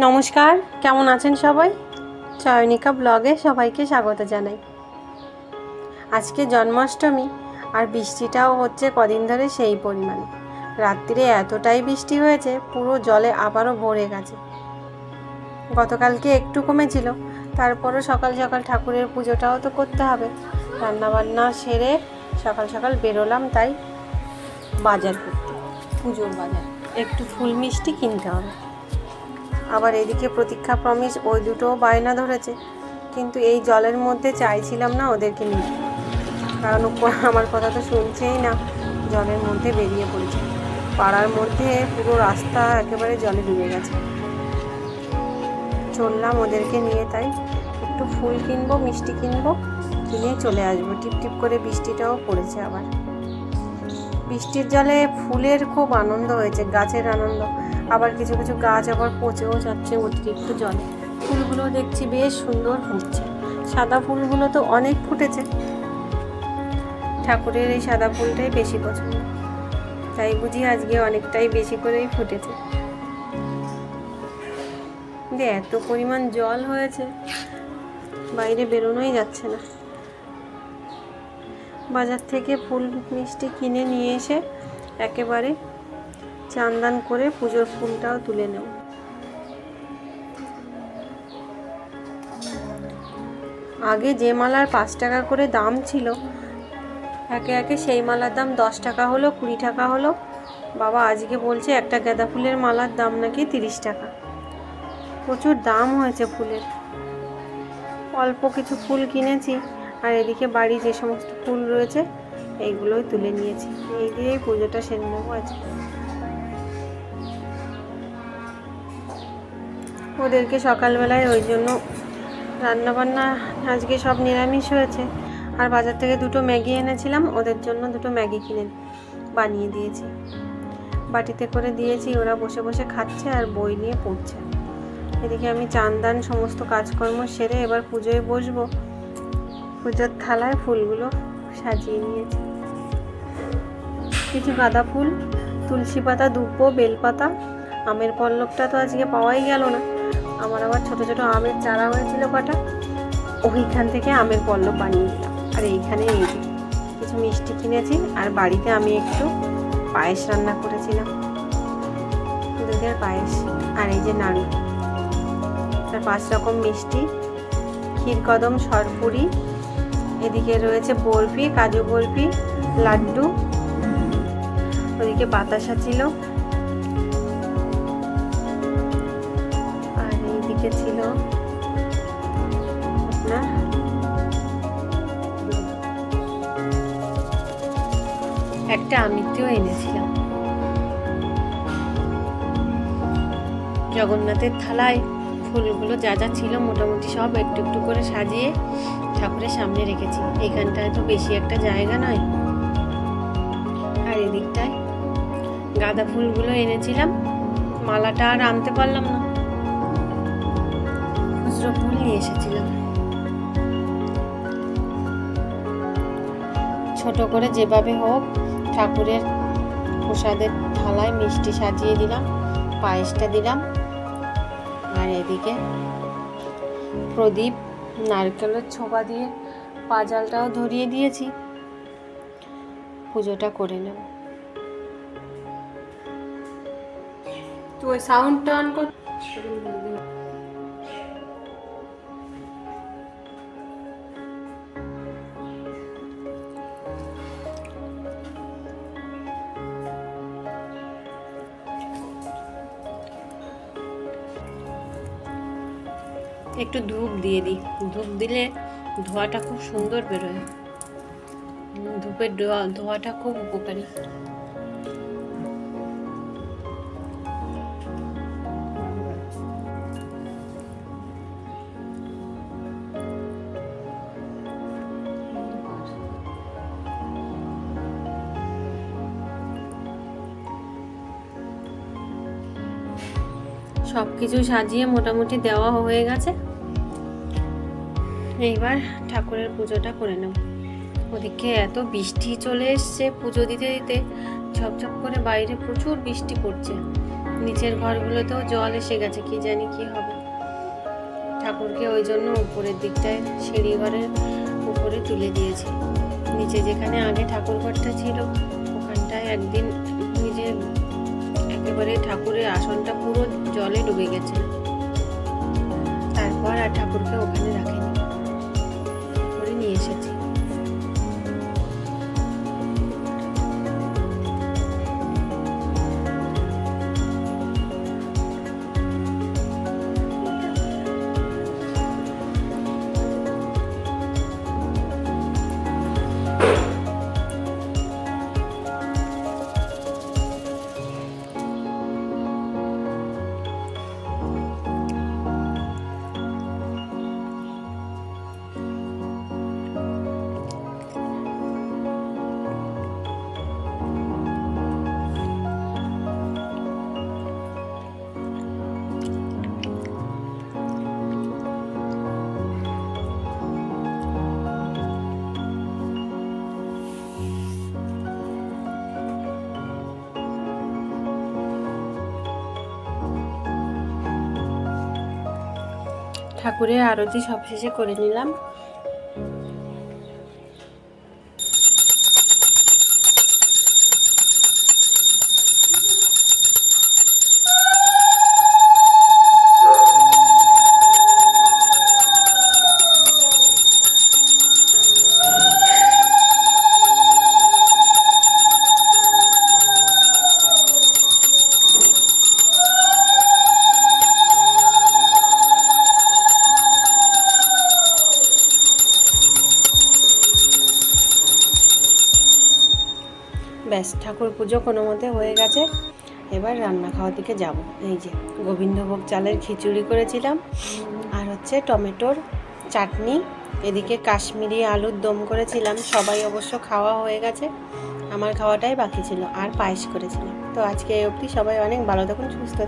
নমস্কার, কেমন আছেন সবাই? চয়নিকা ব্লগে সবাইকে স্বাগত জানাই। আজকে জন্মাষ্টমী আর বৃষ্টিটাও হচ্ছে কদিন ধরে সেই পরিমাণে। রাত্রিরে এতটাই বৃষ্টি হয়েছে, পুরো জলে আবারও ভরে গেছে। গতকালকে একটু কমেছিল, তারপরও সকাল সকাল ঠাকুরের পুজোটাও তো করতে হবে। রান্নাবান্না সেরে সকাল সকাল বেরোলাম তাই বাজার করতে, পুজোর বাজার। একটু ফুল মিষ্টি কিনতে হবে। আবার এদিকে প্রতীক্ষা প্রমিস ওই দুটোও বায়না ধরেছে, কিন্তু এই জলের মধ্যে চাইছিলাম না ওদেরকে নিতে, কারণ আমার কথা তো শুনছেই না। জলের মধ্যে বেরিয়ে পড়েছে, পাড়ার মধ্যে পুরো রাস্তা একেবারে জলে ডুবে গেছে। চললাম ওদেরকে নিয়ে, তাই একটু ফুল কিনবো, মিষ্টি কিনবো, কিনে চলে আসবো। টিপ টিপ করে বৃষ্টিটাও পড়েছে। আবার বৃষ্টির জলে ফুলের খুব আনন্দ হয়েছে, গাছের আনন্দ। আবার কিছু কিছু গাছ আবার পচেও যাচ্ছে অতিরিক্ত জলে। ফুলগুলো দেখছি বেশ সুন্দর ফুটছে। সাদা ফুলগুলো তো অনেক ফুটেছে, ঠাকুরের এই সাদা ফুলটাই বেশি পছন্দ, তাই বুঝি আজকে অনেকটাই বেশি করেই ফুটেছে। এত পরিমাণ জল হয়েছে, বাইরে বেরোনোই যাচ্ছে না। বাজার থেকে ফুল মিষ্টি কিনে নিয়ে এসে একেবারে চান করে পুজোর ফুলটাও তুলে নেব। আগে যে মালার 5 টাকা করে দাম ছিল, একে একে সেই মালার দাম 10 টাকা হলো, 20 টাকা হলো। বাবা আজকে বলছে একটা গাঁদা ফুলের মালার দাম নাকি 30 টাকা। প্রচুর দাম হয়েছে ফুলের। অল্প কিছু ফুল কিনেছি, আর এদিকে বাড়ি যে সমস্ত ফুল রয়েছে এইগুলোই তুলে নিয়েছি। এই দিয়েই পুজোটা সেরে নেবো আজকে। ওদেরকে সকালবেলায় ওই জন্য রান্নাবান্না আজকে সব নিরামিষ হয়েছে। আর বাজার থেকে 2টো ম্যাগি এনেছিলাম, ওদের জন্য 2টো ম্যাগি কিনে বানিয়ে দিয়েছি, বাটিতে করে দিয়েছি। ওরা বসে বসে খাচ্ছে আর বই নিয়ে পড়ছে। এদিকে আমি চান সমস্ত কাজকর্ম সেরে এবার পুজোয় বসবো। পুজোর থালায় ফুলগুলো সাজিয়ে নিয়েছি। কিছু গাঁদা ফুল, তুলসী পাতা, দুব্বো, বেলপাতা। আমের পল্লবটা তো আজকে পাওয়াই গেল না। আমার আবার ছোট ছোট আমের চারা হয়েছিল কটা, ওইখান থেকে আমের পল্লব বানিয়ে দিলাম। আর এইখানে এই যে কিছু মিষ্টি কিনেছি, আর বাড়িতে আমি একটু পায়েস রান্না করেছিলাম, দুধের পায়েস। আর এই যে নাড়ু, আর 5 রকম মিষ্টি, ক্ষীরকদম, সরপুরি। এদিকে রয়েছে বরফি, কাজু বরফি, লাড্ডু। ওদিকে বাতাসা ছিল, আর এইদিকে ছিল আপনার একটা আমিত্তিও এনেছিলাম। জগন্নাথের থালায় ফুলগুলো যা যা ছিল মোটামুটি সব একটু একটু করে সাজিয়ে ঠাকুরের সামনে রেখেছি। এখানটায় তো বেশি একটা জায়গা নয়। আর এদিকটায় গাঁদা ফুলগুলো এনেছিলাম, মালাটা আর আনতে পারলাম না, খুচরো ফুল নিয়ে এসেছিলাম। ছোট করে যেভাবে হোক ঠাকুরের প্রসাদের থালায় মিষ্টি সাজিয়ে দিলাম, পায়েসটা দিলাম, আর এদিকে প্রদীপ নারকেলের ছোবা দিয়ে পাজালটাও ধরিয়ে দিয়েছি। পুজোটা করে নেব। তো ওই সাউন্ডটা অন কর। একটু ধূপ দিয়ে দিই, ধূপ দিলে ধোঁয়াটা খুব সুন্দর বেরোয়। ধূপের ধোঁয়াটা খুব উপকারী। সব কিছু সাজিয়ে মোটামুটি দেওয়া হয়ে গেছে। এইবার ঠাকুরের পুজোটা করে নেব। ওদিকে এত বৃষ্টি চলে এসছে, পুজো দিতে দিতে ঝপঝপ করে বাইরে প্রচুর বৃষ্টি পড়ছে। নিচের ঘরগুলোতেও জল এসে গেছে, কি জানি কি হবে। ঠাকুরকে ওই জন্য উপরের দিকটায় সিঁড়ি ঘরের উপরে তুলে দিয়েছি। নিচে যেখানে আগে ঠাকুর ঘরটা ছিল ওখানটায় একদিন নিজে একেবারে ঠাকুরের আসনটা পুরো জলে ডুবে গেছে। তারপর আর ঠাকুরকে ওখানে রাখিনি, করে নিয়ে এসেছি। ঠাকুরের আরতি সবশেষে করে নিলাম। ব্যাস, ঠাকুর পুজো কোনো মতে হয়ে গেছে। এবার রান্না খাওয়ার দিকে যাব। এই যে গোবিন্দভোগ চালের খিচুড়ি করেছিলাম, আর হচ্ছে টমেটোর চাটনি, এদিকে কাশ্মীরি আলুর দম করেছিলাম। সবাই অবশ্য খাওয়া হয়ে গেছে, আমার খাওয়াটাই বাকি ছিল, আর পায়েস করেছিলাম। তো আজকে এই অবধি, সবাই অনেক ভালো থাকুন, সুস্থ থাকুন।